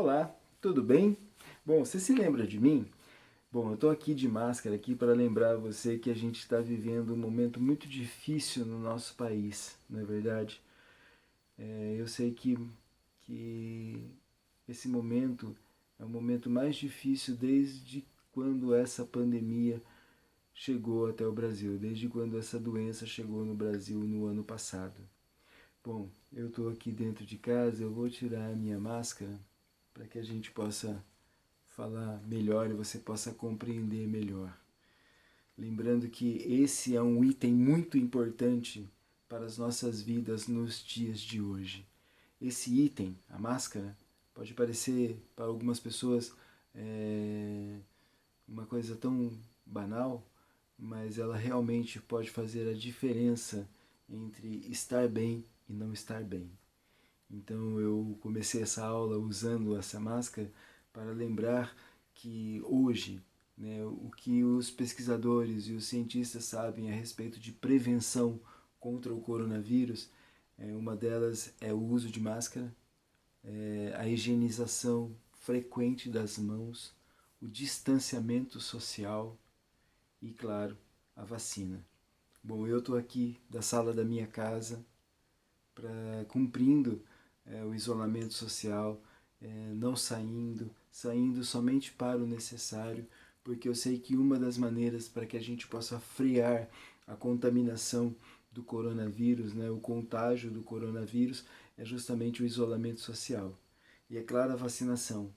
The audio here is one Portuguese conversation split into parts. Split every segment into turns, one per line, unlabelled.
Olá, tudo bem? Bom, você se lembra de mim? Bom, eu estou aqui de máscara aqui para lembrar você que a gente está vivendo um momento muito difícil no nosso país, não é verdade? Eu sei que esse momento é o momento mais difícil desde quando essa pandemia chegou até o Brasil, desde quando essa doença chegou no Brasil no ano passado. Bom, eu estou aqui dentro de casa, eu vou tirar a minha máscara para que a gente possa falar melhor e você possa compreender melhor. Lembrando que esse é um item muito importante para as nossas vidas nos dias de hoje. Esse item, a máscara, pode parecer para algumas pessoas uma coisa tão banal, mas ela realmente pode fazer a diferença entre estar bem e não estar bem. Então eu comecei essa aula usando essa máscara para lembrar que hoje, né, o que os pesquisadores e os cientistas sabem a respeito de prevenção contra o coronavírus, uma delas é o uso de máscara, a higienização frequente das mãos, o distanciamento social e, claro, a vacina. Bom, eu estou aqui da sala da minha casa cumprindo o isolamento social, não saindo somente para o necessário, porque eu sei que uma das maneiras para que a gente possa frear a contaminação do coronavírus, né, o contágio do coronavírus, é justamente o isolamento social. E é claro, a vacinação.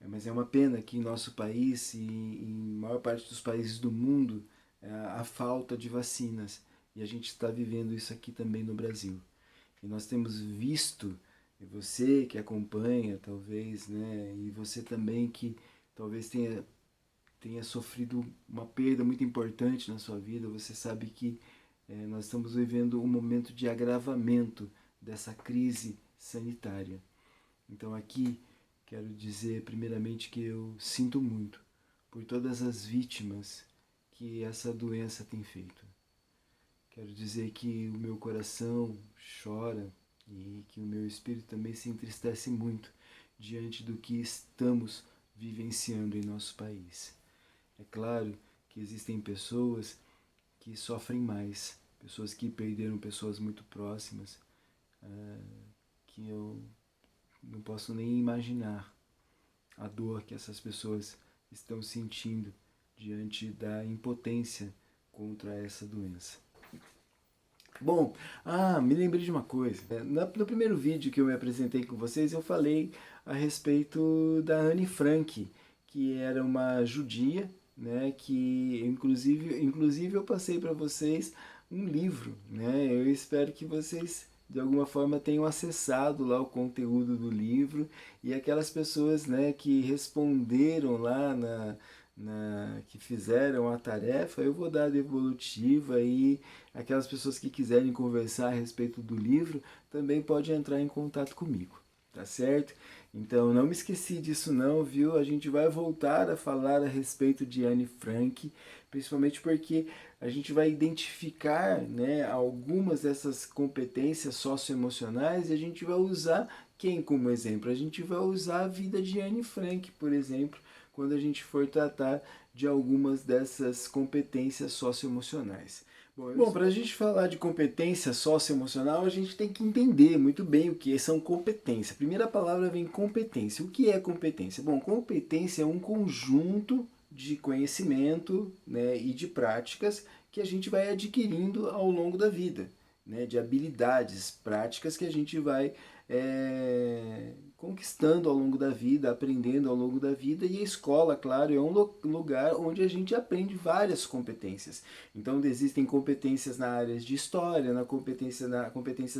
Mas é uma pena que em nosso país e em maior parte dos países do mundo há falta de vacinas. E a gente está vivendo isso aqui também no Brasil. E nós temos visto, e você que acompanha talvez, né, e você também que talvez tenha sofrido uma perda muito importante na sua vida, você sabe que nós estamos vivendo um momento de agravamento dessa crise sanitária. Então aqui quero dizer primeiramente que eu sinto muito por todas as vítimas que essa doença tem feito. Quero dizer que o meu coração chora e que o meu espírito também se entristece muito diante do que estamos vivenciando em nosso país. É claro que existem pessoas que sofrem mais, pessoas que perderam pessoas muito próximas, que eu não posso nem imaginar a dor que essas pessoas estão sentindo diante da impotência contra essa doença. Bom, me lembrei de uma coisa. No primeiro vídeo que eu me apresentei com vocês, eu falei a respeito da Anne Frank, que era uma judia, né, que inclusive eu passei para vocês um livro, né? Eu espero que vocês de alguma forma tenham acessado lá o conteúdo do livro e aquelas pessoas, né, que responderam lá que fizeram a tarefa, eu vou dar a devolutiva e aquelas pessoas que quiserem conversar a respeito do livro também podem entrar em contato comigo, tá certo? Então não me esqueci disso não, viu? A gente vai voltar a falar a respeito de Anne Frank, principalmente porque a gente vai identificar, né, algumas dessas competências socioemocionais e a gente vai usar quem como exemplo? A gente vai usar a vida de Anne Frank, por exemplo, quando a gente for tratar de algumas dessas competências socioemocionais. Bom, para a gente falar de competência socioemocional, a gente tem que entender muito bem o que são competências. A primeira palavra vem competência. O que é competência? Bom, competência é um conjunto de conhecimento, né, e de práticas que a gente vai adquirindo ao longo da vida, né, de habilidades práticas que a gente vai conquistando ao longo da vida, aprendendo ao longo da vida, e a escola, claro, é um lugar onde a gente aprende várias competências. Então existem competências na área de história, competências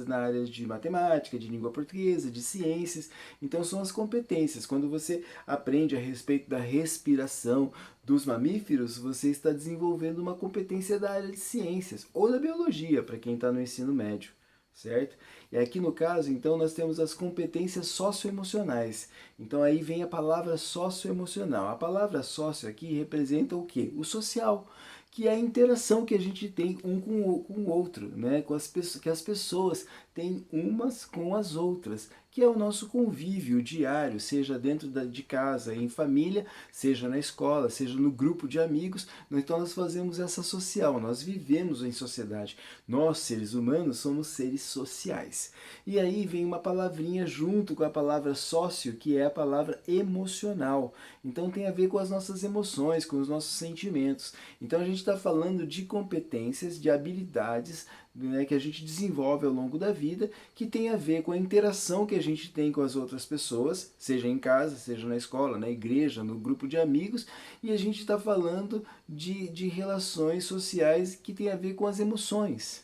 na área de matemática, de língua portuguesa, de ciências. Então são as competências. Quando você aprende a respeito da respiração dos mamíferos, você está desenvolvendo uma competência da área de ciências, ou da biologia, para quem está no ensino médio, certo? E aqui no caso, então, nós temos as competências socioemocionais. Então aí vem a palavra socioemocional. A palavra sócio aqui representa o quê? O social, que é a interação que a gente tem um com o outro, né? Que as pessoas têm umas com as outras. que é o nosso convívio diário, seja dentro de casa, em família, seja na escola, seja no grupo de amigos. Então nós fazemos essa social, nós vivemos em sociedade. Nós, seres humanos, somos seres sociais. E aí vem uma palavrinha junto com a palavra sócio, que é a palavra emocional. Então tem a ver com as nossas emoções, com os nossos sentimentos. Então a gente está falando de competências, de habilidades, né, que a gente desenvolve ao longo da vida, que tem a ver com a interação que a gente tem com as outras pessoas, seja em casa, seja na escola, na igreja, no grupo de amigos, e a gente está falando de relações sociais que tem a ver com as emoções,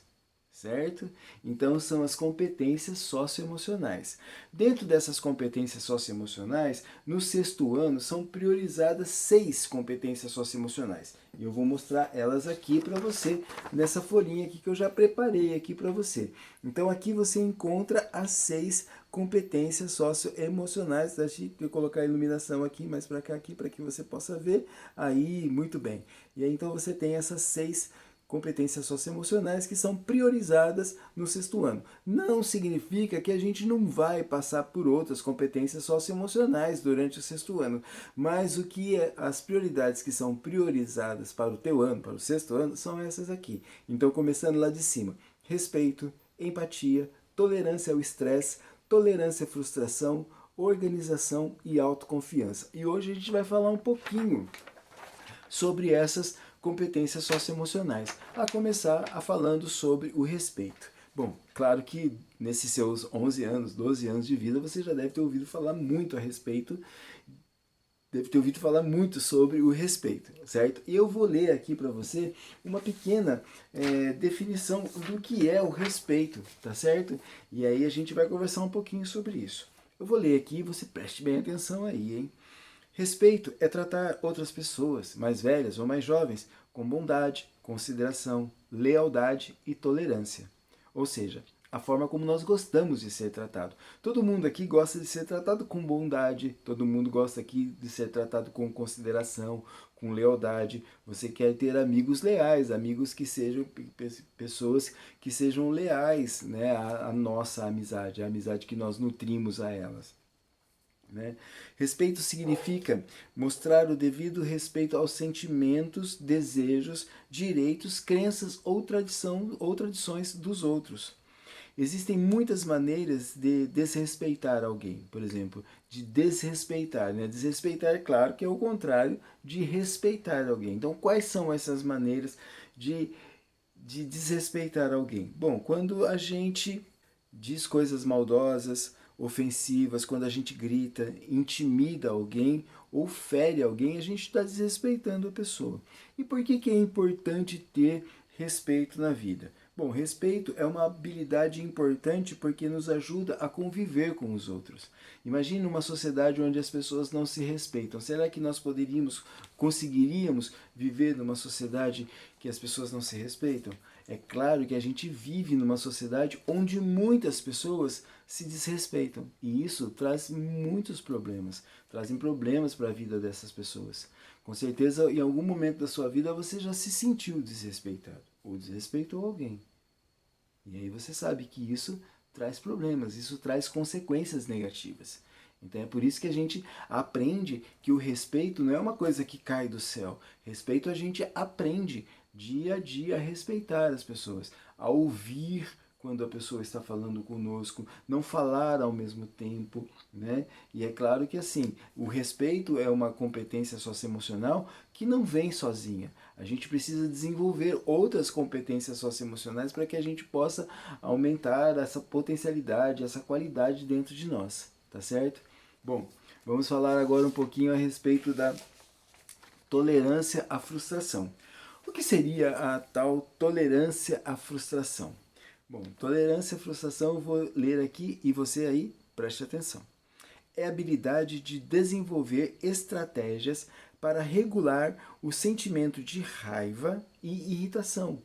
certo? Então são as competências socioemocionais. Dentro dessas competências socioemocionais, no sexto ano são priorizadas 6 competências socioemocionais. E eu vou mostrar elas aqui para você, nessa folhinha aqui que eu já preparei aqui para você. Então aqui você encontra as 6 competências socioemocionais. Deixa eu colocar a iluminação aqui, mais para cá, aqui, para que você possa ver. Aí, muito bem. E aí então você tem essas 6 competências socioemocionais que são priorizadas no sexto ano. Não significa que a gente não vai passar por outras competências socioemocionais durante o sexto ano, mas o que as prioridades que são priorizadas para o teu ano, para o sexto ano, são essas aqui. Então, começando lá de cima: respeito, empatia, tolerância ao estresse, tolerância à frustração, organização e autoconfiança. E hoje a gente vai falar um pouquinho sobre essas competências socioemocionais, a começar falando sobre o respeito. Bom, claro que nesses seus 11 anos, 12 anos de vida, você já deve ter ouvido falar muito a respeito, deve ter ouvido falar muito sobre o respeito, certo? E eu vou ler aqui para você uma pequena definição do que é o respeito, tá certo? E aí a gente vai conversar um pouquinho sobre isso. Eu vou ler aqui, você preste bem atenção aí, hein? Respeito é tratar outras pessoas, mais velhas ou mais jovens, com bondade, consideração, lealdade e tolerância. Ou seja, a forma como nós gostamos de ser tratado. Todo mundo aqui gosta de ser tratado com bondade, todo mundo gosta aqui de ser tratado com consideração, com lealdade. Você quer ter amigos leais, amigos que sejam pessoas que sejam leais, né, à nossa amizade, a amizade que nós nutrimos a elas. Né? Respeito significa mostrar o devido respeito aos sentimentos, desejos, direitos, crenças ou tradições dos outros. Existem muitas maneiras de desrespeitar alguém, por exemplo, de desrespeitar. Né? Desrespeitar, é claro, que é o contrário de respeitar alguém. Então, quais são essas maneiras de desrespeitar alguém? Bom, quando a gente diz coisas maldosas, ofensivas, quando a gente grita, intimida alguém ou fere alguém, a gente está desrespeitando a pessoa. E por que é importante ter respeito na vida? Bom, respeito é uma habilidade importante porque nos ajuda a conviver com os outros. Imagine uma sociedade onde as pessoas não se respeitam. Será que nós conseguiríamos viver numa sociedade que as pessoas não se respeitam? É claro que a gente vive numa sociedade onde muitas pessoas se desrespeitam. E isso traz muitos problemas. Trazem problemas para a vida dessas pessoas. Com certeza, em algum momento da sua vida, você já se sentiu desrespeitado. Ou desrespeitou alguém. E aí você sabe que isso traz problemas, isso traz consequências negativas. Então é por isso que a gente aprende que o respeito não é uma coisa que cai do céu. Respeito a gente aprende dia a dia a respeitar as pessoas, a ouvir quando a pessoa está falando conosco, não falar ao mesmo tempo, né? E é claro que assim, o respeito é uma competência socioemocional que não vem sozinha. A gente precisa desenvolver outras competências socioemocionais para que a gente possa aumentar essa potencialidade, essa qualidade dentro de nós, tá certo? Bom, vamos falar agora um pouquinho a respeito da tolerância à frustração. O que seria a tal tolerância à frustração? Bom, tolerância à frustração eu vou ler aqui e você aí preste atenção. É a habilidade de desenvolver estratégias para regular o sentimento de raiva e irritação.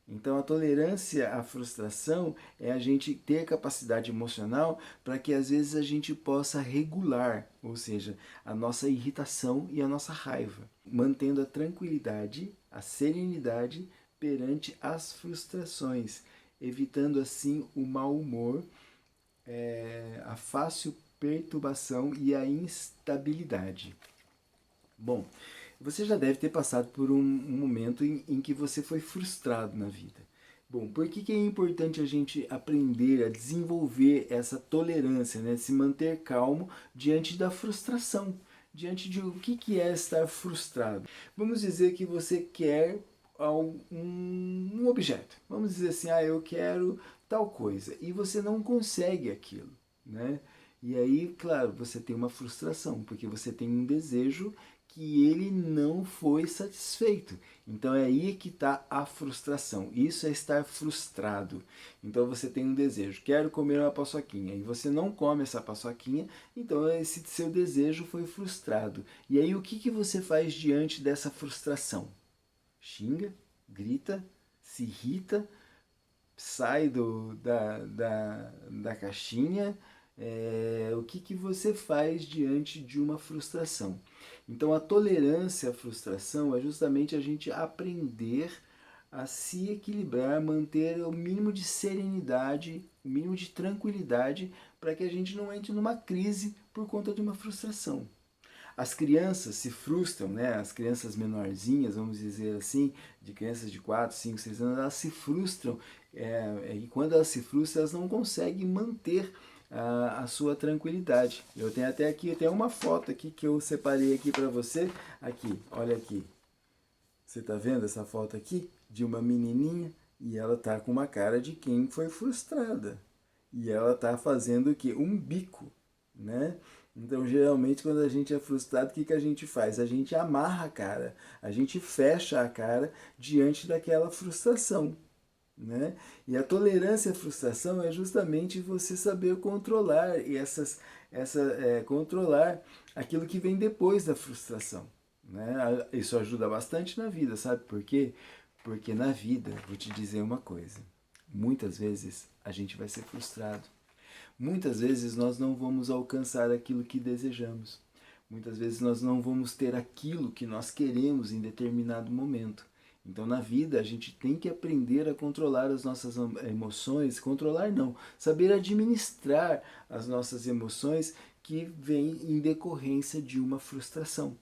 Então, a tolerância à frustração é a gente ter capacidade emocional para que às vezes a gente possa regular, ou seja, a nossa irritação e a nossa raiva, mantendo a tranquilidade, a serenidade perante as frustrações, evitando assim o mau humor a fácil perturbação e a instabilidade. Bom, você já deve ter passado por um momento em que você foi frustrado na vida. Bom, por que é importante a gente aprender a desenvolver essa tolerância, né? Se manter calmo diante da frustração, diante de o que é estar frustrado. Vamos dizer que você quer um objeto. Vamos dizer assim, eu quero tal coisa, e você não consegue aquilo, né? E aí, claro, você tem uma frustração, porque você tem um desejo que ele não foi satisfeito. Então é aí que está a frustração. Isso é estar frustrado. Então você tem um desejo, quero comer uma paçoquinha, e você não come essa paçoquinha, então esse seu desejo foi frustrado. E aí o que você faz diante dessa frustração? Xinga, grita, se irrita, sai da caixinha. O que você faz diante de uma frustração? Então a tolerância à frustração é justamente a gente aprender a se equilibrar, manter o mínimo de serenidade, o mínimo de tranquilidade, para que a gente não entre numa crise por conta de uma frustração. As crianças se frustram, né? As crianças menorzinhas, vamos dizer assim, de crianças de 4, 5, 6 anos, elas se frustram. E quando elas se frustram, elas não conseguem manter a sua tranquilidade. Eu tenho até aqui, eu tenho uma foto aqui que eu separei aqui para você. Aqui, olha aqui. Você está vendo essa foto aqui? De uma menininha, e ela tá com uma cara de quem foi frustrada. E ela tá fazendo o quê? Um bico, né? Então, geralmente, quando a gente é frustrado, o que a gente faz? A gente amarra a cara, a gente fecha a cara diante daquela frustração, né? E a tolerância à frustração é justamente você saber controlar controlar aquilo que vem depois da frustração, né? Isso ajuda bastante na vida, sabe por quê? Porque na vida, vou te dizer uma coisa, muitas vezes a gente vai ser frustrado. Muitas vezes nós não vamos alcançar aquilo que desejamos. Muitas vezes nós não vamos ter aquilo que nós queremos em determinado momento. Então, na vida, a gente tem que aprender a controlar as nossas emoções. Controlar não, saber administrar as nossas emoções que vêm em decorrência de uma frustração.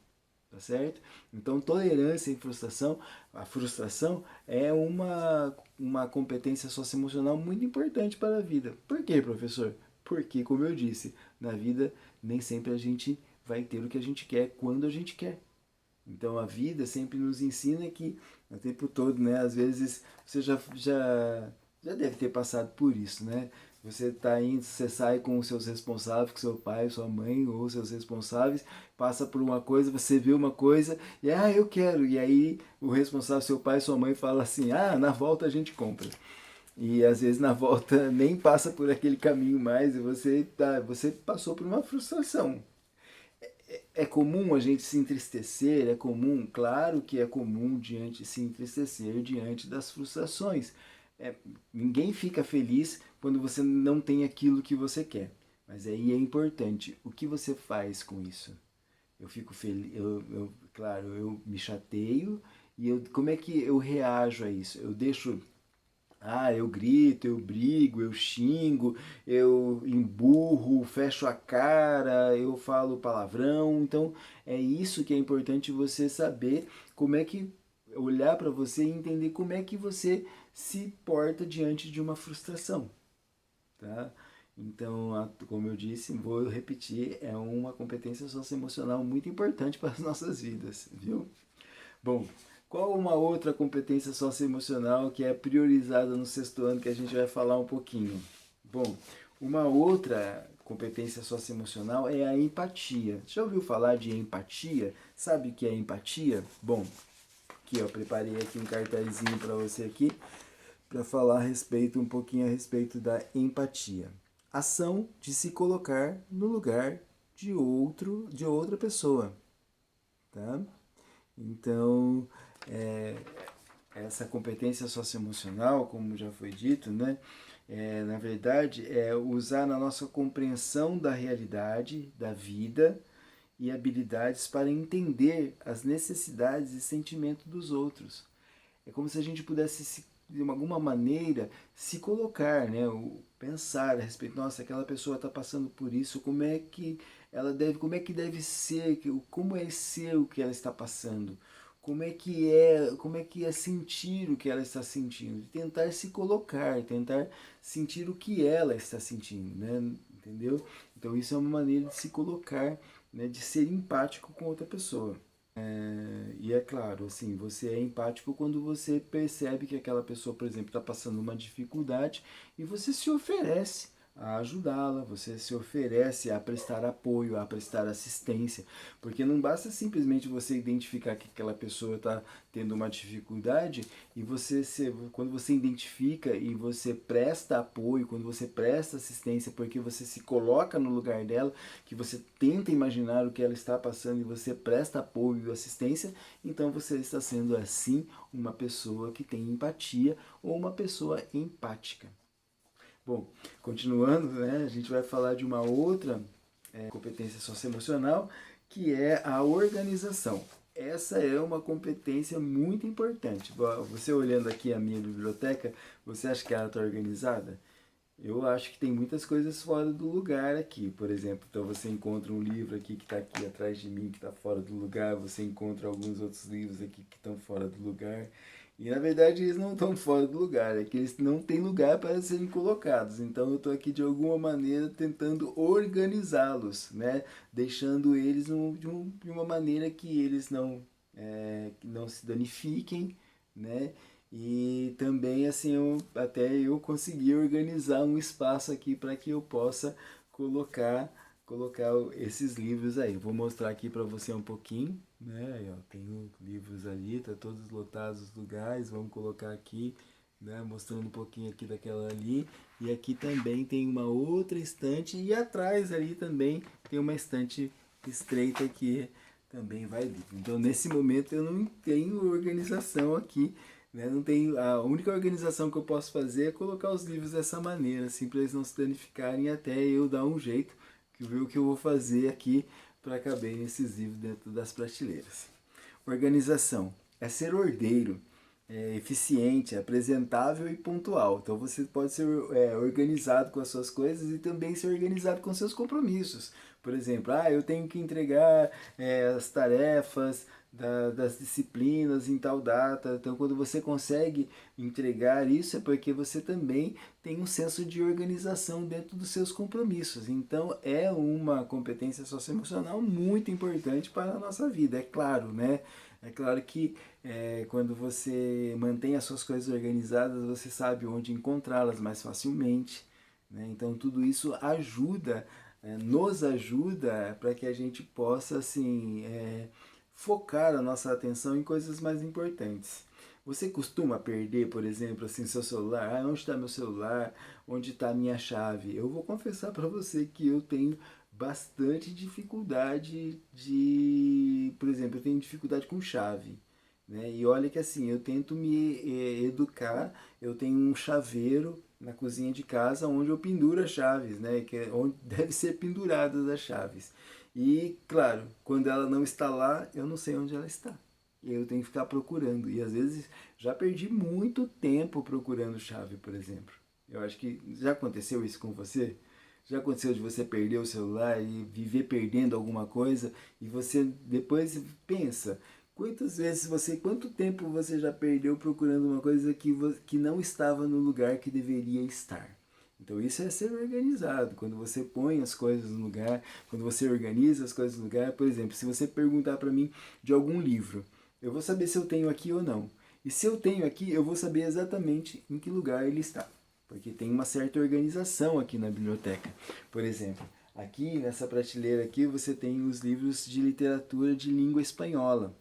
Tá certo? Então, tolerância e frustração, a frustração é uma competência socioemocional muito importante para a vida. Por quê, professor? Porque, como eu disse, na vida nem sempre a gente vai ter o que a gente quer quando a gente quer. Então, a vida sempre nos ensina que, o tempo todo, né? Às vezes, você já deve ter passado por isso, né? Você tá indo, você sai com os seus responsáveis, com seu pai, sua mãe ou seus responsáveis, passa por uma coisa, você vê uma coisa e eu quero. E aí o responsável, seu pai, sua mãe fala assim: na volta a gente compra. E às vezes na volta nem passa por aquele caminho mais e você passou por uma frustração. É comum a gente se entristecer, é comum, claro que é comum se entristecer diante das frustrações. É, ninguém fica feliz quando você não tem aquilo que você quer. Mas aí é importante, o que você faz com isso? Eu fico feliz, claro, eu me chateio e como é que eu reajo a isso? Eu deixo eu grito, eu brigo, eu xingo, eu emburro, fecho a cara, eu falo palavrão. Então é isso que é importante você saber como é que olhar para você e entender como é que você se porta diante de uma frustração, tá? Então, como eu disse, vou repetir, é uma competência socioemocional muito importante para as nossas vidas, viu? Bom, qual uma outra competência socioemocional que é priorizada no sexto ano que a gente vai falar um pouquinho? Bom, uma outra competência socioemocional é a empatia. Já ouviu falar de empatia? Sabe o que é empatia? Bom, aqui eu preparei aqui um cartazinho para você aqui para falar um pouquinho a respeito da empatia. Ação de se colocar no lugar de outra pessoa, tá? Então, essa competência socioemocional, como já foi dito, né, na verdade, é usar na nossa compreensão da realidade, da vida e habilidades para entender as necessidades e sentimentos dos outros. É como se a gente pudesse de alguma maneira, se colocar, né? Pensar a respeito, nossa, aquela pessoa está passando por isso, como é que ela deve, como é que deve ser, como é ser o que ela está passando, como é que é sentir o que ela está sentindo, tentar se colocar, tentar sentir o que ela está sentindo, né? Entendeu? Então isso é uma maneira de se colocar, né? De ser empático com outra pessoa. E é claro, assim, você é empático quando você percebe que aquela pessoa, por exemplo, está passando uma dificuldade e você se oferece a ajudá-la, você se oferece a prestar apoio, a prestar assistência, porque não basta simplesmente você identificar que aquela pessoa está tendo uma dificuldade e quando você identifica e você presta apoio, quando você presta assistência, porque você se coloca no lugar dela, que você tenta imaginar o que ela está passando e você presta apoio e assistência, então você está sendo assim uma pessoa que tem empatia ou uma pessoa empática. Bom, continuando, né, a gente vai falar de uma outra competência socioemocional, que é a organização. Essa é uma competência muito importante. Você olhando aqui a minha biblioteca, você acha que ela está organizada? Eu acho que tem muitas coisas fora do lugar aqui, por exemplo. Então você encontra um livro aqui que está aqui atrás de mim, que está fora do lugar. Você encontra alguns outros livros aqui que estão fora do lugar. E na verdade eles não estão fora do lugar, é que eles não têm lugar para serem colocados. Então eu estou aqui de alguma maneira tentando organizá-los, né? Deixando eles de uma maneira que eles que não se danifiquem, né? E também assim até eu consegui organizar um espaço aqui para que eu possa colocar colocar esses livros aí. Vou mostrar aqui para você um pouquinho, né? Aí, ó, tem livros ali, tá todos lotados os lugares. Vamos colocar aqui, né? Mostrando um pouquinho aqui daquela ali. E aqui também tem uma outra estante e atrás ali também tem uma estante estreita que também vai livro. Então nesse momento eu não tenho organização aqui, né? Não tenho, a única organização que eu posso fazer é colocar os livros dessa maneira, assim, para eles não se danificarem até eu dar um jeito, que ver o que eu vou fazer aqui para caber esses livros dentro das prateleiras. Organização é ser ordeiro, eficiente, apresentável e pontual. Então você pode ser organizado com as suas coisas e também ser organizado com seus compromissos. Por exemplo, eu tenho que entregar as tarefas das disciplinas em tal data. Então quando você consegue entregar isso é porque você também tem um senso de organização dentro dos seus compromissos. Então é uma competência socioemocional muito importante para a nossa vida, é claro, né? É claro que quando você mantém as suas coisas organizadas, você sabe onde encontrá-las mais facilmente, né? Então tudo isso ajuda, nos ajuda para que a gente possa assim, focar a nossa atenção em coisas mais importantes. Você costuma perder, por exemplo, assim, seu celular? Onde está meu celular? Onde está a minha chave? Eu vou confessar para você que eu tenho bastante dificuldade por exemplo, eu tenho dificuldade com chave, né? E olha que assim, eu tento me educar, eu tenho um chaveiro na cozinha de casa onde eu penduro as chaves, né? Que é onde deve ser penduradas as chaves. E claro, quando ela não está lá, eu não sei onde ela está. E eu tenho que ficar procurando. E às vezes já perdi muito tempo procurando chave, por exemplo. Eu acho que já aconteceu isso com você? Já aconteceu de você perder o celular e viver perdendo alguma coisa e você depois pensa, quanto tempo você já perdeu procurando uma coisa que não estava no lugar que deveria estar? Então isso é ser organizado, quando você põe as coisas no lugar, quando você organiza as coisas no lugar. Por exemplo, se você perguntar para mim de algum livro, eu vou saber se eu tenho aqui ou não. E se eu tenho aqui, eu vou saber exatamente em que lugar ele está, porque tem uma certa organização aqui na biblioteca. Por exemplo, aqui nessa prateleira aqui você tem os livros de literatura de língua espanhola.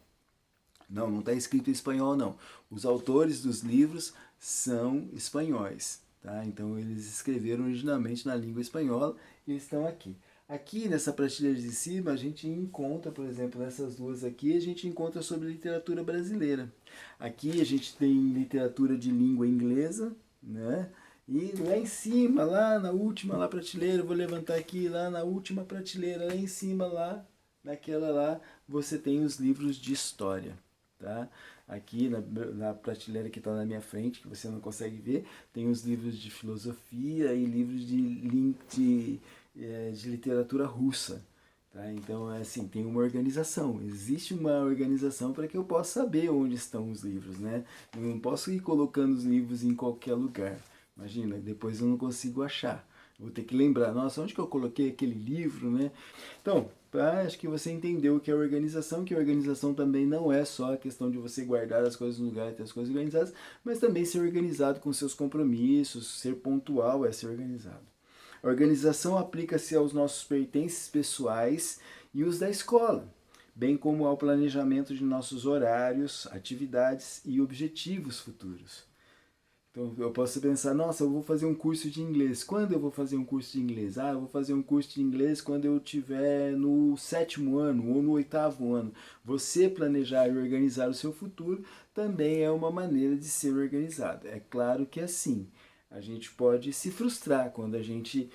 Não está escrito em espanhol não. Os autores dos livros são espanhóis, tá? Então eles escreveram originalmente na língua espanhola e estão aqui. Aqui nessa prateleira de cima a gente encontra, por exemplo, nessas duas aqui, a gente encontra sobre literatura brasileira. Aqui a gente tem literatura de língua inglesa, né? E lá em cima, lá na última lá prateleira, vou levantar aqui, lá na última prateleira, lá em cima, lá, naquela lá, você tem os livros de história, tá? aqui na prateleira que está na minha frente, que você não consegue ver, tem os livros de filosofia e livros de literatura russa. Tá? Então, assim, tem uma organização. Existe uma organização para que eu possa saber onde estão os livros, né? Eu não posso ir colocando os livros em qualquer lugar. Imagina, depois eu não consigo achar. Vou ter que lembrar, nossa, onde que eu coloquei aquele livro, né? Então, acho que você entendeu o que é organização, que a organização também não é só a questão de você guardar as coisas no lugar e ter as coisas organizadas, mas também ser organizado com seus compromissos, ser pontual é ser organizado. A organização aplica-se aos nossos pertences pessoais e os da escola, bem como ao planejamento de nossos horários, atividades e objetivos futuros. Então eu posso pensar, nossa, eu vou fazer um curso de inglês. Quando eu vou fazer um curso de inglês? Ah, eu vou fazer um curso de inglês quando eu estiver no 7º ano ou no 8º ano. Você planejar e organizar o seu futuro também é uma maneira de ser organizado. É claro que assim, a gente pode se frustrar quando a gente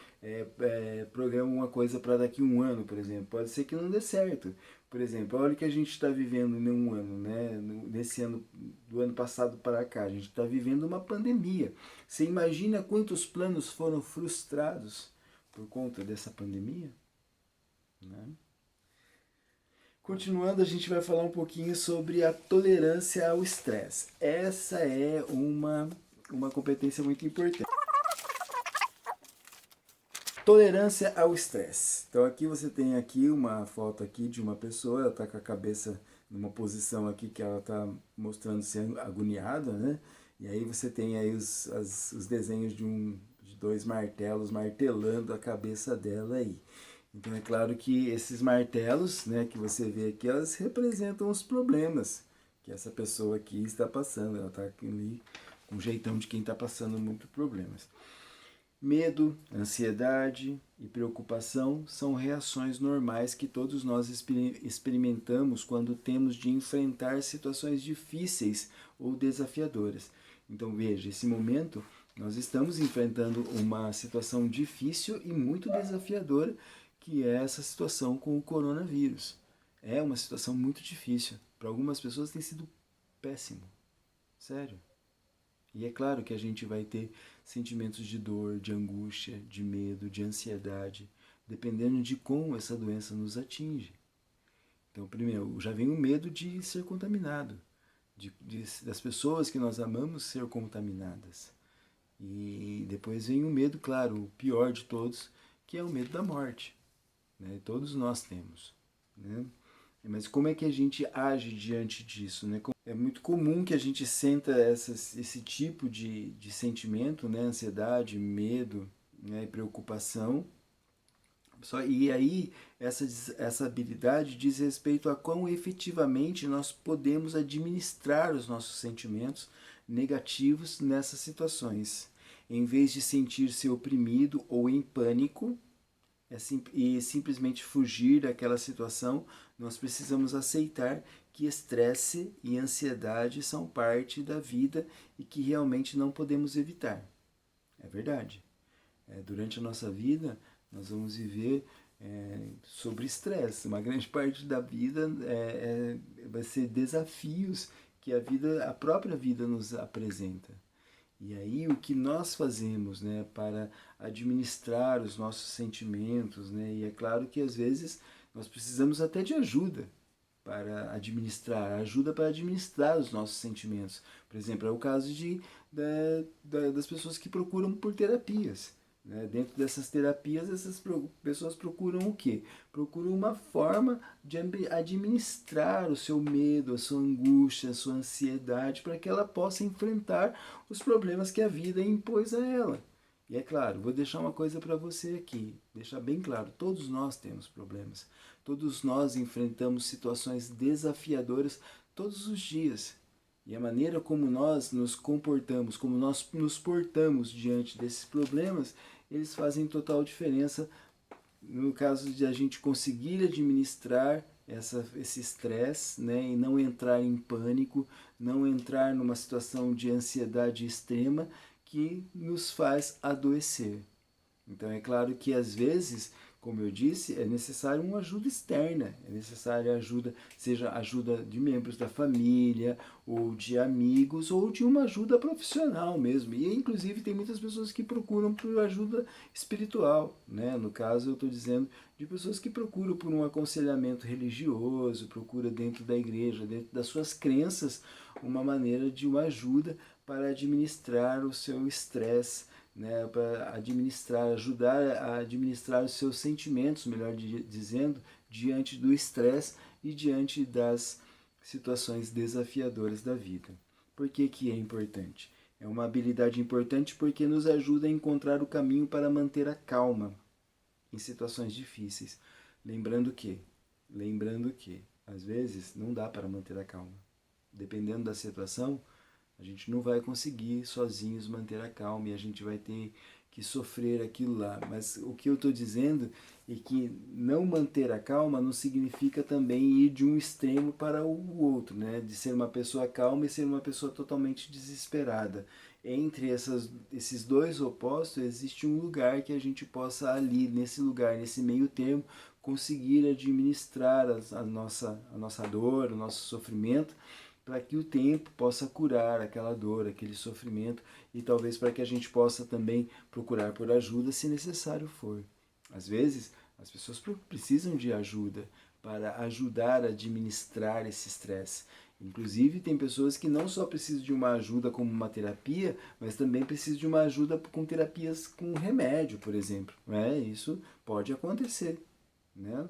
programa uma coisa para daqui a um ano, por exemplo. Pode ser que não dê certo. Por exemplo, olha o que a gente está vivendo em um ano, né? Nesse ano, do ano passado para cá, a gente está vivendo uma pandemia. Você imagina quantos planos foram frustrados por conta dessa pandemia? Né? Continuando, a gente vai falar um pouquinho sobre a tolerância ao estresse. Essa é uma competência muito importante. Tolerância ao estresse. Então aqui você tem aqui uma foto aqui de uma pessoa, ela está com a cabeça numa posição aqui que ela está mostrando-se agoniada, né? E aí você tem aí os desenhos de dois martelos martelando a cabeça dela aí. Então é claro que esses martelos, né, que você vê aqui, elas representam os problemas que essa pessoa aqui está passando. Ela está ali com um jeitão de quem está passando muitos problemas. Medo, ansiedade e preocupação são reações normais que todos nós experimentamos quando temos de enfrentar situações difíceis ou desafiadoras. Então veja, esse momento nós estamos enfrentando uma situação difícil e muito desafiadora, que é essa situação com o coronavírus. É uma situação muito difícil. Para algumas pessoas tem sido péssimo. Sério. E é claro que a gente vai ter sentimentos de dor, de angústia, de medo, de ansiedade, dependendo de como essa doença nos atinge. Então, primeiro, já vem o medo de ser contaminado, das pessoas que nós amamos ser contaminadas. E depois vem o medo, claro, o pior de todos, que é o medo da morte. Né? Todos nós temos. Né? Mas como é que a gente age diante disso? Né? É muito comum que a gente sinta esse tipo de sentimento, né? Ansiedade, medo, né? E preocupação. E aí, essa habilidade diz respeito a quão efetivamente nós podemos administrar os nossos sentimentos negativos nessas situações. Em vez de sentir-se oprimido ou em pânico, e simplesmente fugir daquela situação, nós precisamos aceitar que estresse e ansiedade são parte da vida e que realmente não podemos evitar. É verdade. Durante a nossa vida, nós vamos viver sobre estresse. Uma grande parte da vida vai ser desafios que a própria vida nos apresenta. E aí o que nós fazemos, né, para administrar os nossos sentimentos, né? E é claro que às vezes nós precisamos até de ajuda para administrar os nossos sentimentos. Por exemplo, é o caso das pessoas que procuram por terapias. Né? Dentro dessas terapias, essas pessoas procuram o quê? Procuram uma forma de administrar o seu medo, a sua angústia, a sua ansiedade, para que ela possa enfrentar os problemas que a vida impôs a ela. E é claro, vou deixar uma coisa para você aqui, deixar bem claro, todos nós temos problemas. Todos nós enfrentamos situações desafiadoras todos os dias. E a maneira como nós nos comportamos, como nós nos portamos diante desses problemas, eles fazem total diferença no caso de a gente conseguir administrar esse estresse, né, e não entrar em pânico, não entrar numa situação de ansiedade extrema que nos faz adoecer. Então é claro que às vezes como eu disse, é necessário uma ajuda externa, é necessária ajuda, seja ajuda de membros da família, ou de amigos, ou de uma ajuda profissional mesmo. E inclusive tem muitas pessoas que procuram por ajuda espiritual, né? No caso eu estou dizendo de pessoas que procuram por um aconselhamento religioso, procura dentro da igreja, dentro das suas crenças, uma maneira de uma ajuda para administrar o seu estresse, né, para administrar, ajudar a administrar os seus sentimentos, melhor dizendo, diante do estresse e diante das situações desafiadoras da vida. Por que que é importante? É uma habilidade importante porque nos ajuda a encontrar o caminho para manter a calma em situações difíceis. Lembrando que, às vezes, não dá para manter a calma. Dependendo da situação, a gente não vai conseguir sozinhos manter a calma e a gente vai ter que sofrer aquilo lá. Mas o que eu estou dizendo é que não manter a calma não significa também ir de um extremo para o outro, né? De ser uma pessoa calma e ser uma pessoa totalmente desesperada. Entre esses dois opostos existe um lugar que a gente possa ali, nesse lugar, nesse meio termo, conseguir administrar a nossa dor, o nosso sofrimento, para que o tempo possa curar aquela dor, aquele sofrimento e talvez para que a gente possa também procurar por ajuda se necessário for. Às vezes, as pessoas precisam de ajuda para ajudar a administrar esse estresse. Inclusive, tem pessoas que não só precisam de uma ajuda como uma terapia, mas também precisam de uma ajuda com terapias com remédio, por exemplo. Isso pode acontecer, né?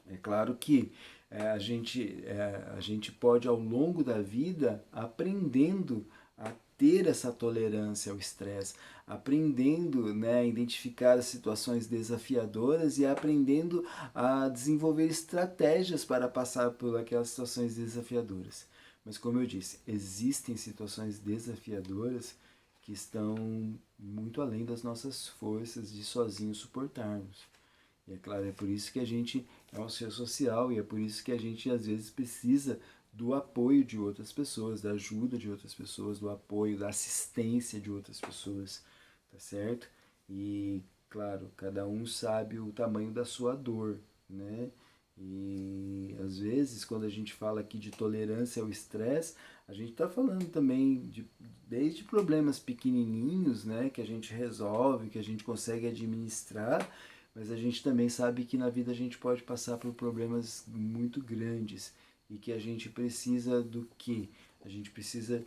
É claro que a gente pode, ao longo da vida, aprendendo a ter essa tolerância ao estresse, aprendendo, né, a identificar as situações desafiadoras e aprendendo a desenvolver estratégias para passar por aquelas situações desafiadoras. Mas, como eu disse, existem situações desafiadoras que estão muito além das nossas forças de sozinhos suportarmos. E é claro, é por isso que a gente é um ser social e é por isso que a gente às vezes precisa do apoio de outras pessoas, da ajuda de outras pessoas, do apoio, da assistência de outras pessoas, tá certo? E, claro, cada um sabe o tamanho da sua dor, né? E às vezes, quando a gente fala aqui de tolerância ao estresse, a gente está falando também desde problemas pequenininhos, né, que a gente resolve, que a gente consegue administrar, mas a gente também sabe que na vida a gente pode passar por problemas muito grandes e que a gente precisa do quê? A gente precisa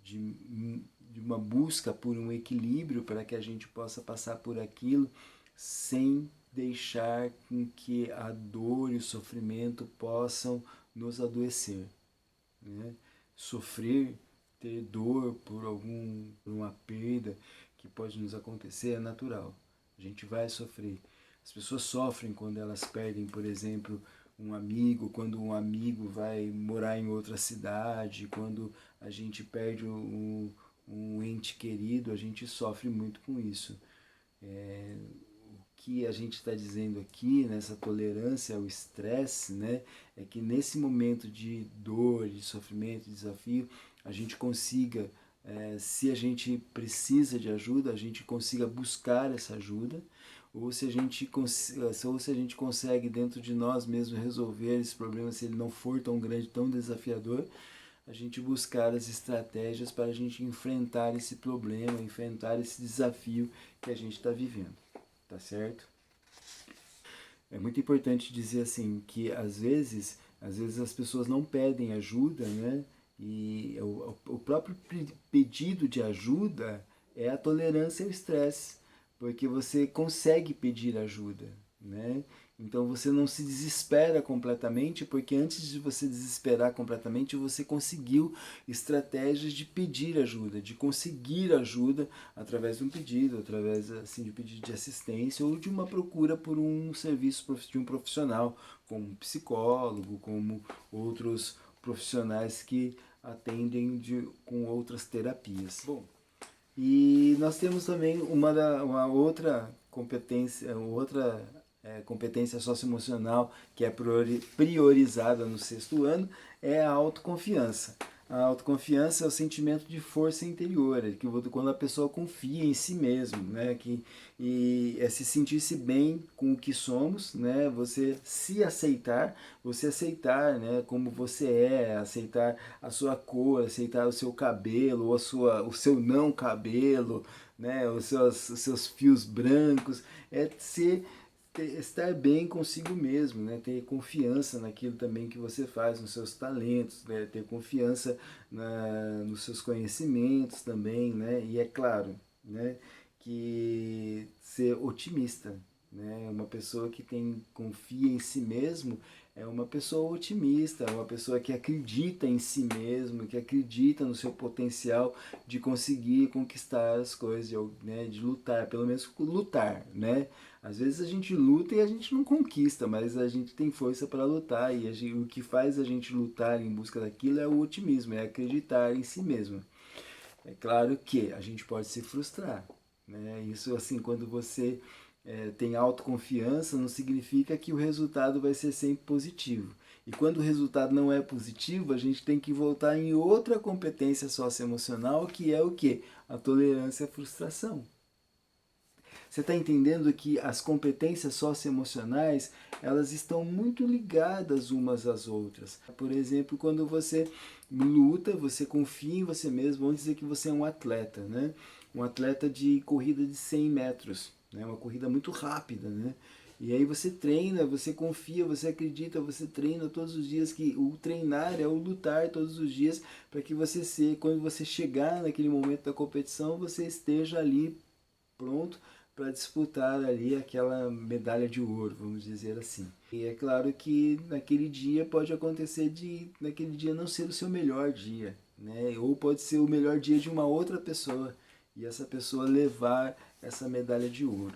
de uma busca por um equilíbrio para que a gente possa passar por aquilo sem deixar com que a dor e o sofrimento possam nos adoecer, né? Sofrer, ter dor por uma perda que pode nos acontecer é natural. A gente vai sofrer. As pessoas sofrem quando elas perdem, por exemplo, um amigo, quando um amigo vai morar em outra cidade, quando a gente perde um ente querido, a gente sofre muito com isso. O que a gente está dizendo aqui, nessa tolerância ao estresse, né, é que nesse momento de dor, de sofrimento, de desafio, a gente consiga, se a gente precisa de ajuda, a gente consiga buscar essa ajuda, ou se a gente consegue dentro de nós mesmos resolver esse problema, se ele não for tão grande, tão desafiador, a gente buscar as estratégias para a gente enfrentar esse problema, enfrentar esse desafio que a gente está vivendo, tá certo? É muito importante dizer assim que às vezes as pessoas não pedem ajuda, né? E o próprio pedido de ajuda é a tolerância ao estresse, porque você consegue pedir ajuda, né? Então você não se desespera completamente, porque antes de você desesperar completamente, você conseguiu estratégias de pedir ajuda, de conseguir ajuda através de um pedido, através assim, de pedido de assistência ou de uma procura por um serviço de um profissional, como um psicólogo, como outros profissionais que atendem com outras terapias. Bom, e nós temos também uma outra competência socioemocional que é priorizada no sexto ano, é a autoconfiança. A autoconfiança é o sentimento de força interior, é que quando a pessoa confia em si mesmo, né? E é se sentir-se bem com o que somos, né? Você aceitar, né? Como você é, aceitar a sua cor, aceitar o seu cabelo, ou o seu não cabelo, né? Os seus fios brancos, é ser estar bem consigo mesmo, né? Ter confiança naquilo também que você faz, nos seus talentos, né? Ter confiança nos seus conhecimentos também, né? E é claro, né? Que ser otimista, né? Uma pessoa que confia em si mesmo é uma pessoa otimista, é uma pessoa que acredita em si mesmo, que acredita no seu potencial de conseguir conquistar as coisas, né? De lutar, pelo menos lutar, né? Às vezes a gente luta e a gente não conquista, mas a gente tem força para lutar e o que faz a gente lutar em busca daquilo é o otimismo, é acreditar em si mesmo. É claro que a gente pode se frustrar, né? Isso assim, quando você tem autoconfiança, não significa que o resultado vai ser sempre positivo. E quando o resultado não é positivo, a gente tem que voltar em outra competência socioemocional, que é o quê? A tolerância à frustração. Você está entendendo que as competências socioemocionais, elas estão muito ligadas umas às outras. Por exemplo, quando você luta, você confia em você mesmo, vamos dizer que você é um atleta, né? Um atleta de corrida de 100 metros, né? Uma corrida muito rápida, né? E aí você treina, você confia, você acredita, você treina todos os dias, que o treinar é o lutar todos os dias para que quando você chegar naquele momento da competição, você esteja ali pronto para disputar ali aquela medalha de ouro, vamos dizer assim. E é claro que naquele dia pode acontecer de naquele dia não ser o seu melhor dia, né? Ou pode ser o melhor dia de uma outra pessoa e essa pessoa levar essa medalha de ouro.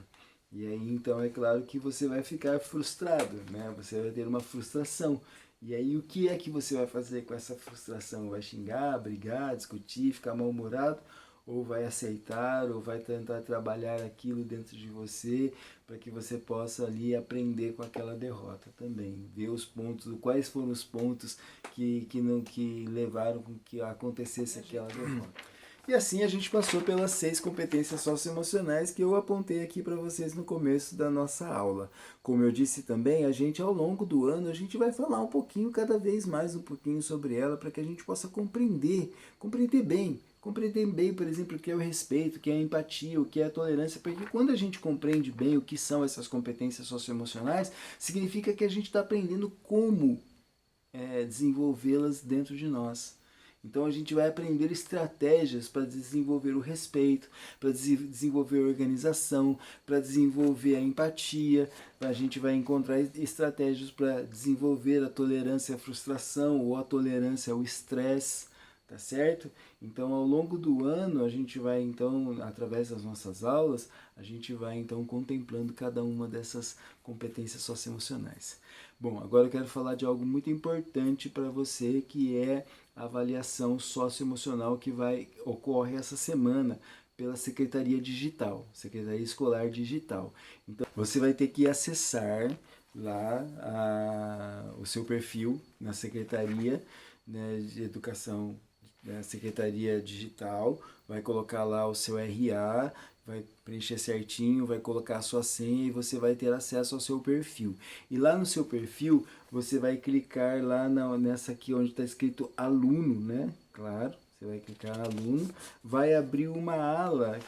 E aí então é claro que você vai ficar frustrado, né? Você vai ter uma frustração. E aí o que é que você vai fazer com essa frustração? Vai xingar, brigar, discutir, ficar mal-humorado? Ou vai aceitar, ou vai tentar trabalhar aquilo dentro de você para que você possa ali aprender com aquela derrota também, ver os pontos, quais foram os pontos que levaram com que acontecesse aquela derrota. E assim a gente passou pelas 6 competências socioemocionais que eu apontei aqui para vocês no começo da nossa aula. Como eu disse também, a gente ao longo do ano a gente vai falar um pouquinho, cada vez mais um pouquinho sobre ela, para que a gente possa compreender bem, por exemplo, o que é o respeito, o que é a empatia, o que é a tolerância, porque quando a gente compreende bem o que são essas competências socioemocionais, significa que a gente está aprendendo como desenvolvê-las dentro de nós. Então a gente vai aprender estratégias para desenvolver o respeito, para desenvolver a organização, para desenvolver a empatia, a gente vai encontrar estratégias para desenvolver a tolerância à frustração ou a tolerância ao estresse, tá certo? Então ao longo do ano a gente vai então, através das nossas aulas, a gente vai então contemplando cada uma dessas competências socioemocionais. Bom, agora eu quero falar de algo muito importante para você, que é a avaliação socioemocional que ocorre essa semana pela Secretaria Digital, Secretaria Escolar Digital. Então, você vai ter que acessar lá o seu perfil na Secretaria, né, de Educação, né, Secretaria Digital, vai colocar lá o seu RA, vai preencher certinho, vai colocar a sua senha e você vai ter acesso ao seu perfil. E lá no seu perfil, você vai clicar lá nessa aqui onde está escrito aluno, né? Claro, você vai clicar aluno, vai abrir uma aba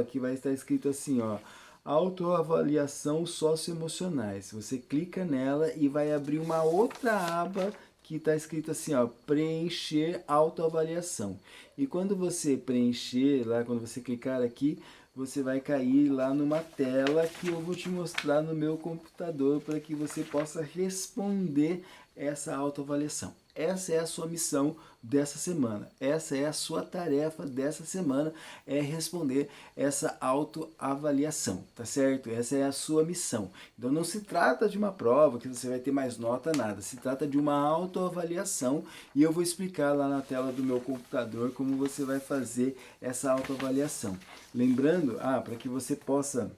que vai estar escrito assim, ó, autoavaliação socioemocionais. Você clica nela e vai abrir uma outra aba que está escrito assim, ó, preencher autoavaliação. E quando você preencher, lá quando você clicar aqui, você vai cair lá numa tela que eu vou te mostrar no meu computador para que você possa responder essa autoavaliação. Essa é a sua missão dessa semana. Essa é a sua tarefa dessa semana, é responder essa autoavaliação, tá certo? Essa é a sua missão. Então não se trata de uma prova que você vai ter mais nota, nada. Se trata de uma autoavaliação e eu vou explicar lá na tela do meu computador como você vai fazer essa autoavaliação. Lembrando, para que você possa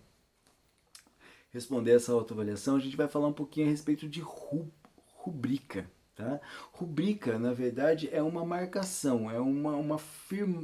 responder essa autoavaliação, a gente vai falar um pouquinho a respeito de rubrica. Tá? Rubrica, na verdade, é uma marcação,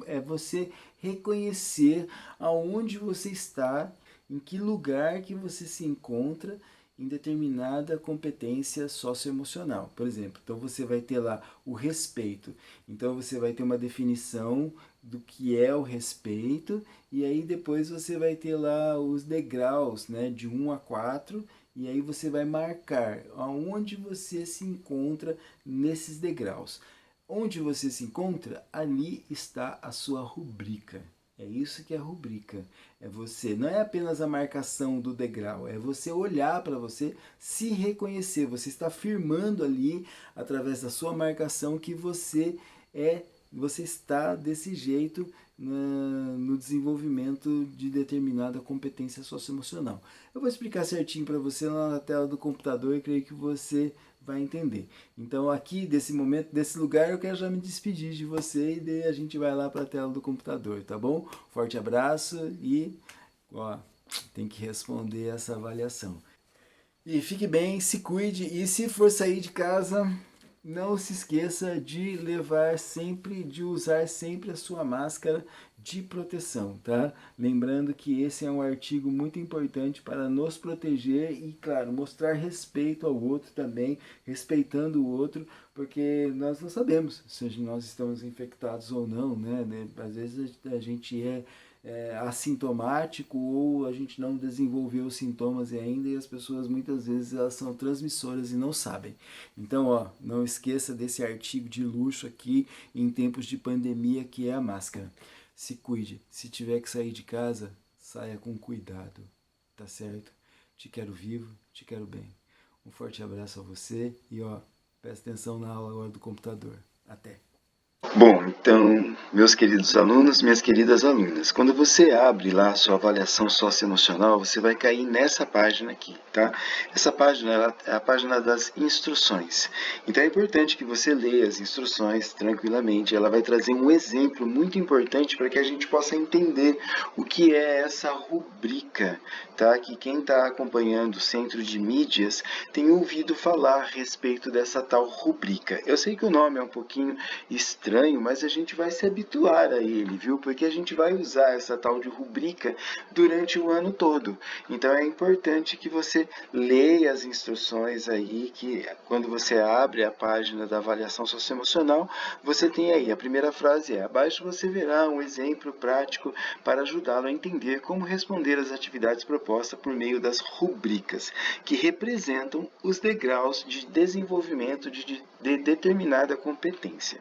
é você reconhecer aonde você está, em que lugar que você se encontra em determinada competência socioemocional. Por exemplo, então você vai ter lá o respeito. Então você vai ter uma definição do que é o respeito e aí depois você vai ter lá os degraus, né, de 1 a 4, e aí você vai marcar aonde você se encontra nesses degraus. Onde você se encontra, ali está a sua rubrica. É isso que é rubrica. É você, não é apenas a marcação do degrau, é você olhar para você, se reconhecer. Você está afirmando ali, através da sua marcação, que você está desse jeito no desenvolvimento de determinada competência socioemocional. Eu vou explicar certinho para você lá na tela do computador e creio que você vai entender. Então aqui, desse momento, desse lugar, eu quero já me despedir de você e daí a gente vai lá para a tela do computador, tá bom? Forte abraço e ó, tem que responder essa avaliação. E fique bem, se cuide e se for sair de casa, não se esqueça de levar sempre, de usar sempre a sua máscara de proteção, tá? Lembrando que esse é um artigo muito importante para nos proteger e, claro, mostrar respeito ao outro também, respeitando o outro, porque nós não sabemos se nós estamos infectados ou não, né? Às vezes a gente é assintomático ou a gente não desenvolveu os sintomas ainda e as pessoas muitas vezes elas são transmissoras e não sabem. Então, ó, não esqueça desse artigo de luxo aqui em tempos de pandemia que é a máscara. Se cuide, se tiver que sair de casa, saia com cuidado, tá certo? Te quero vivo, te quero bem. Um forte abraço a você e ó, presta atenção na aula agora do computador. Até! Bom, então, meus queridos alunos, minhas queridas alunas, quando você abre lá a sua avaliação socioemocional, você vai cair nessa página aqui, tá? Essa página é a página das instruções. Então é importante que você leia as instruções tranquilamente. Ela vai trazer um exemplo muito importante para que a gente possa entender o que é essa rubrica, tá? Que quem está acompanhando o Centro de Mídias tem ouvido falar a respeito dessa tal rubrica. Eu sei que o nome é um pouquinho estranho, mas a gente vai se habituar a ele, viu? Porque a gente vai usar essa tal de rubrica durante o ano todo. Então é importante que você leia as instruções aí, que quando você abre a página da avaliação socioemocional, você tem aí, a primeira frase é: abaixo você verá um exemplo prático para ajudá-lo a entender como responder às atividades propostas por meio das rubricas, que representam os degraus de desenvolvimento de determinada competência.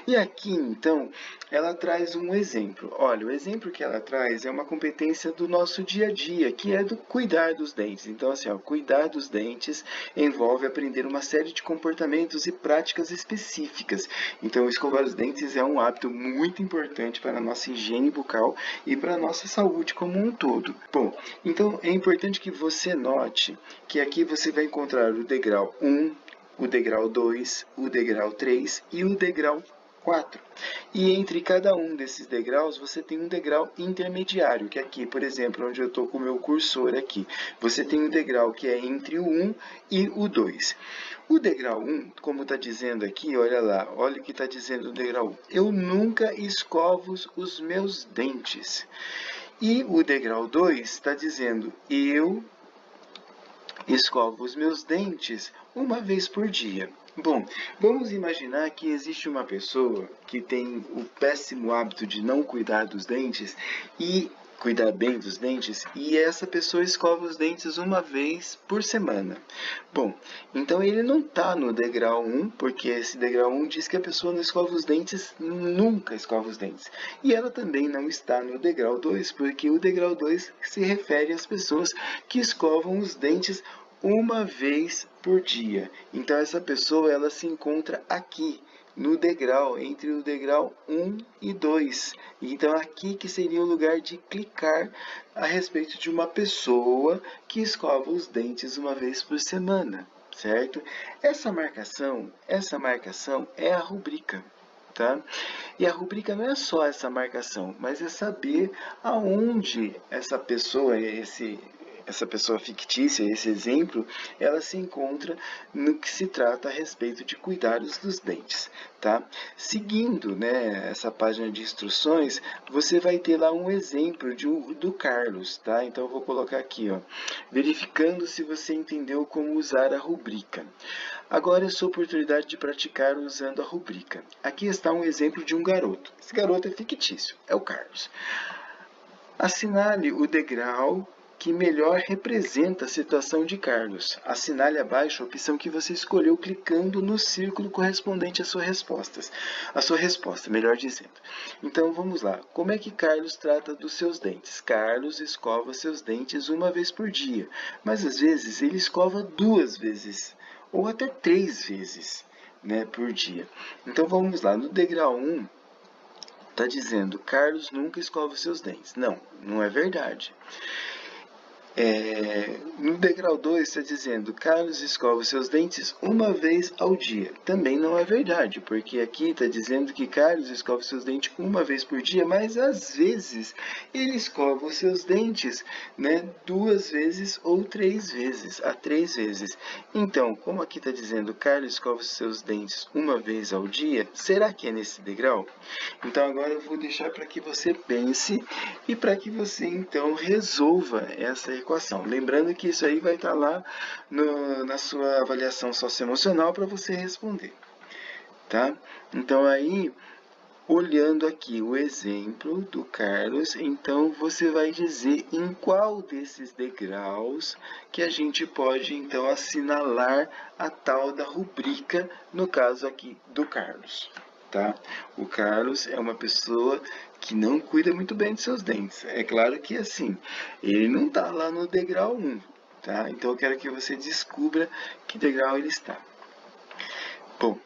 E aqui, então, ela traz um exemplo. Olha, o exemplo que ela traz é uma competência do nosso dia a dia, que é do cuidar dos dentes. Então, assim, ó, cuidar dos dentes envolve aprender uma série de comportamentos e práticas específicas. Então, escovar os dentes é um hábito muito importante para a nossa higiene bucal e para a nossa saúde como um todo. Bom, então é importante que você note que aqui você vai encontrar o degrau 1, o degrau 2, o degrau 3 e o degrau 4. E entre cada um desses degraus, você tem um degrau intermediário, que aqui, por exemplo, onde eu estou com o meu cursor aqui, você tem um degrau que é entre o 1 e o 2. O degrau 1, como está dizendo aqui, olha lá, olha o que está dizendo o degrau 1. Eu nunca escovo os meus dentes. E o degrau 2 está dizendo, eu escovo os meus dentes uma vez por dia. Bom, vamos imaginar que existe uma pessoa que tem o péssimo hábito de não cuidar dos dentes e cuidar bem dos dentes, e essa pessoa escova os dentes uma vez por semana. Bom, então ele não está no degrau 1, porque esse degrau 1 diz que a pessoa não escova os dentes, nunca escova os dentes. E ela também não está no degrau 2, porque o degrau 2 se refere às pessoas que escovam os dentes uma vez por dia. Então essa pessoa ela se encontra aqui no degrau, entre o degrau 1 e 2. Então aqui que seria o lugar de clicar a respeito de uma pessoa que escova os dentes uma vez por semana, certo? Essa marcação é a rubrica. Tá? E a rubrica não é só essa marcação, mas é saber aonde essa pessoa, essa pessoa fictícia, esse exemplo, ela se encontra no que se trata a respeito de cuidados dos dentes, tá? Seguindo, né, essa página de instruções, você vai ter lá um exemplo do Carlos, tá? Então eu vou colocar aqui, ó, verificando se você entendeu como usar a rubrica. Agora é sua oportunidade de praticar usando a rubrica. Aqui está um exemplo de um garoto. Esse garoto é fictício, é o Carlos. Assinale o degrau que melhor representa a situação de Carlos. Assinale abaixo a opção que você escolheu clicando no círculo correspondente às suas respostas. A sua resposta, melhor dizendo. Então vamos lá. Como é que Carlos trata dos seus dentes? Carlos escova seus dentes uma vez por dia, mas às vezes ele escova 2 vezes ou até 3 vezes, né, por dia. Então vamos lá. No degrau 1, está dizendo, Carlos nunca escova os seus dentes. Não, não é verdade. No degrau 2 está dizendo, Carlos escova os seus dentes uma vez ao dia. Também não é verdade, porque aqui está dizendo que Carlos escova os seus dentes uma vez por dia, mas às vezes ele escova os seus dentes, né, 2 vezes ou 3 vezes, a 3 vezes. Então, como aqui está dizendo, Carlos escova os seus dentes uma vez ao dia, será que é nesse degrau? Então agora eu vou deixar para que você pense e para que você então resolva essa equação. Lembrando que isso aí vai estar lá na sua avaliação socioemocional para você responder, tá? Então aí, olhando aqui o exemplo do Carlos, então você vai dizer em qual desses degraus que a gente pode então assinalar a tal da rubrica, no caso aqui do Carlos. Tá? O Carlos é uma pessoa que não cuida muito bem de seus dentes. É claro que assim, ele não está lá no degrau 1, tá? Então eu quero que você descubra que degrau ele está. Bom,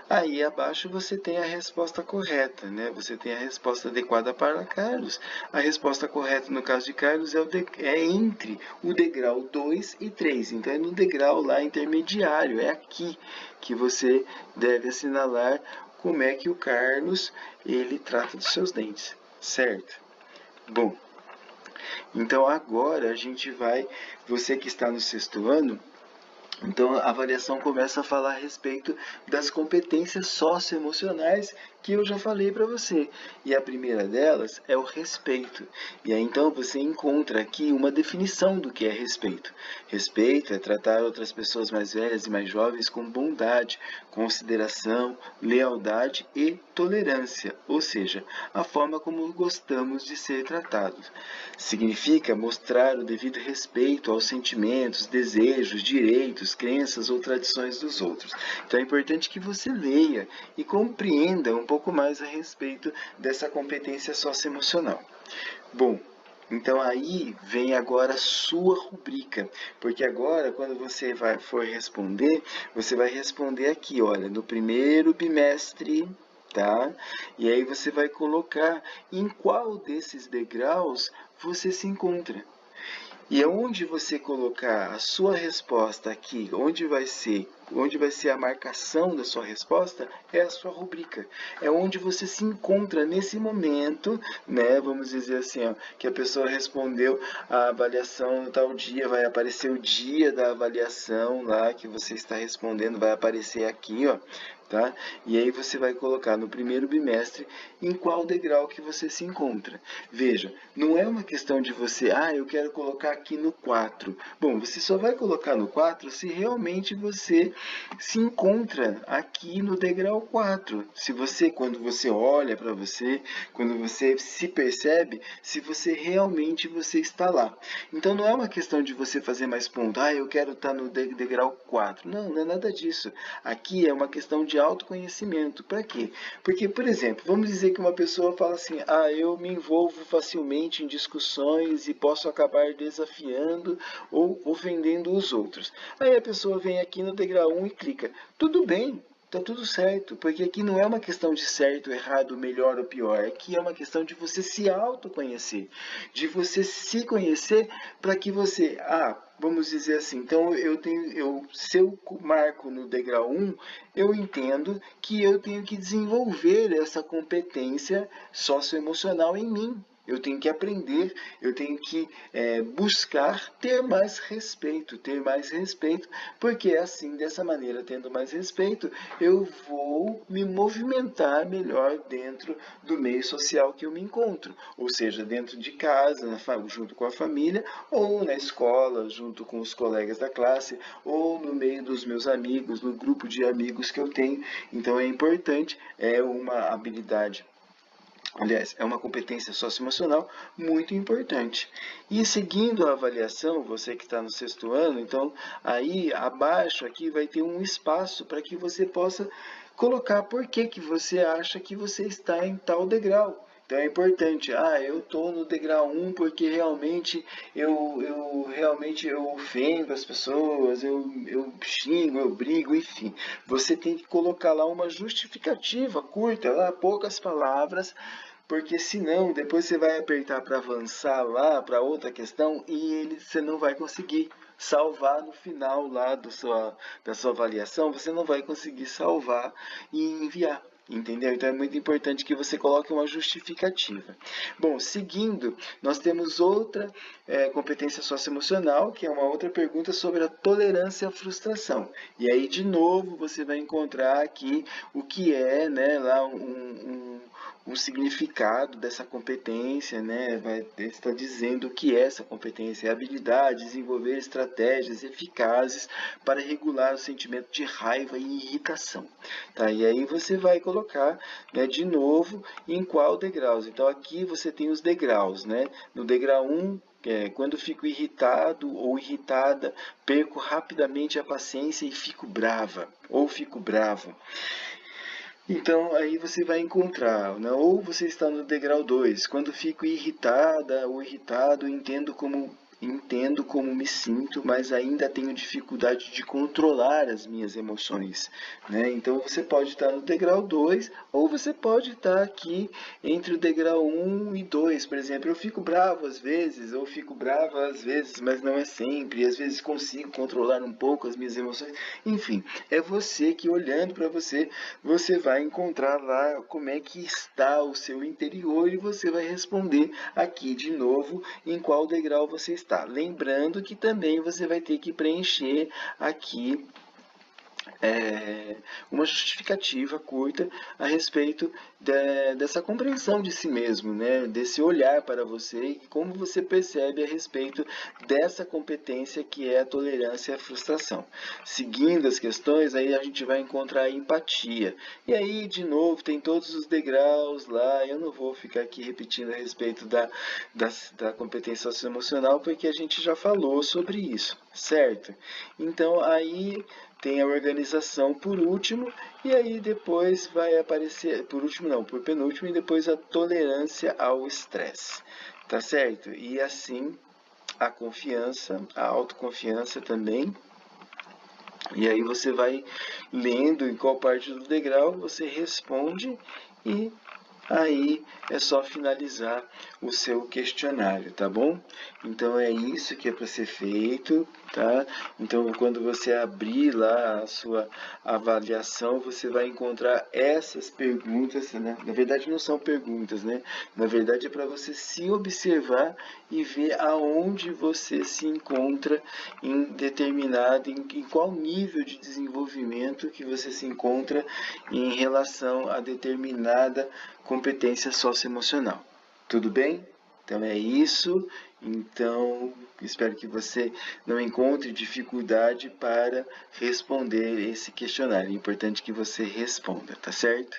aí abaixo você tem a resposta correta, né? Você tem a resposta adequada para Carlos. A resposta correta no caso de Carlos é entre o degrau 2 e 3. Então é no degrau lá intermediário, é aqui que você deve assinalar como é que o Carlos ele trata dos seus dentes, certo? Bom, então agora a gente vai, você que está no 6º ano, então a avaliação começa a falar a respeito das competências socioemocionais que eu já falei para você. E a primeira delas é o respeito. E aí então você encontra aqui uma definição do que é respeito. Respeito é tratar outras pessoas mais velhas e mais jovens com bondade, consideração, lealdade e tolerância, ou seja, a forma como gostamos de ser tratados. Significa mostrar o devido respeito aos sentimentos, desejos, direitos, crenças ou tradições dos outros. Então é importante que você leia e compreenda um pouco mais a respeito dessa competência socioemocional. Bom, então aí vem agora a sua rubrica, porque agora quando você for responder, você vai responder aqui, olha, no primeiro bimestre, tá? E aí você vai colocar em qual desses degraus você se encontra. E onde você colocar a sua resposta aqui, onde vai ser a marcação da sua resposta, é a sua rubrica. É onde você se encontra nesse momento, né? Vamos dizer assim, ó, que a pessoa respondeu a avaliação no tal dia, vai aparecer o dia da avaliação lá que você está respondendo, vai aparecer aqui, ó. Tá? E aí você vai colocar no primeiro bimestre em qual degrau que você se encontra. Veja, não é uma questão de você, eu quero colocar aqui no 4. Bom, você só vai colocar no 4 se realmente você se encontra aqui no degrau 4. Se você, quando você olha para você, quando você se percebe, se você realmente você está lá. Então não é uma questão de você fazer mais ponto, eu quero estar no degrau 4. Não, não é nada disso. Aqui é uma questão de autoconhecimento. Para quê? Porque, por exemplo, vamos dizer que uma pessoa fala assim, eu me envolvo facilmente em discussões e posso acabar desafiando ou ofendendo os outros. Aí a pessoa vem aqui no degrau 1 e clica. Tudo bem, tá tudo certo, porque aqui não é uma questão de certo, errado, melhor ou pior. Aqui é uma questão de você se autoconhecer, de você se conhecer para que você, vamos dizer assim, então se eu marco no degrau 1, eu entendo que eu tenho que desenvolver essa competência socioemocional em mim. eu tenho que aprender, eu tenho que buscar ter mais respeito, porque assim, dessa maneira, tendo mais respeito, eu vou me movimentar melhor dentro do meio social que eu me encontro, ou seja, dentro de casa, junto com a família, ou na escola, junto com os colegas da classe, ou no meio dos meus amigos, no grupo de amigos que eu tenho. Então é importante, é uma habilidade, aliás, é uma competência socioemocional muito importante. E seguindo a avaliação, você que está no 6º ano, então aí abaixo aqui vai ter um espaço para que você possa colocar por que você acha que você está em tal degrau. Então é importante, eu estou no degrau 1 porque realmente eu ofendo as pessoas, eu xingo, eu brigo, enfim. Você tem que colocar lá uma justificativa curta, lá, poucas palavras, porque senão depois você vai apertar para avançar lá para outra questão e você não vai conseguir salvar no final lá da sua avaliação, você não vai conseguir salvar e enviar. Entendeu? Então é muito importante que você coloque uma justificativa. Bom, seguindo, nós temos outra competência socioemocional, que é uma outra pergunta sobre a tolerância à frustração. E aí, de novo, você vai encontrar aqui o que é, né, lá um significado dessa competência, né? Vai estar dizendo o que é essa competência, é a habilidade de desenvolver estratégias eficazes para regular o sentimento de raiva e irritação. Tá? E aí você vai colocar, né, de novo em qual degraus. Então aqui você tem os degraus, né? No degrau 1, quando fico irritado ou irritada, perco rapidamente a paciência e fico brava ou fico bravo. Então aí você vai encontrar, né? Ou você está no degrau 2, quando fico irritada ou irritado, entendo como me sinto, mas ainda tenho dificuldade de controlar as minhas emoções, né? Então você pode estar no degrau 2 ou você pode estar aqui entre o degrau 1 e 2, por exemplo. Eu fico bravo às vezes, ou fico brava às vezes, mas não é sempre, e às vezes consigo controlar um pouco as minhas emoções. Enfim, é você que, olhando para você, você vai encontrar lá como é que está o seu interior e você vai responder aqui de novo em qual degrau você está. Lembrando que também você vai ter que preencher aqui uma justificativa curta a respeito dessa compreensão de si mesmo, né? Desse olhar para você e como você percebe a respeito dessa competência que é a tolerância à frustração. Seguindo as questões, aí a gente vai encontrar a empatia. E aí, de novo, tem todos os degraus lá. Eu não vou ficar aqui repetindo a respeito da competência socioemocional, porque a gente já falou sobre isso, certo? Então, aí tem a organização por último, e aí depois vai aparecer, por último não, por penúltimo, e depois a tolerância ao estresse, tá certo? E assim a confiança, a autoconfiança também. E aí você vai lendo em qual parte do degrau você responde e aí é só finalizar o seu questionário, tá bom? Então é isso que é para ser feito, tá? Então quando você abrir lá a sua avaliação, você vai encontrar essas perguntas, né? Na verdade não são perguntas, né? Na verdade é para você se observar e ver aonde você se encontra em qual nível de desenvolvimento que você se encontra em relação a determinada competência socioemocional. Tudo bem? Então é isso. Então espero que você não encontre dificuldade para responder esse questionário. É importante que você responda, tá certo?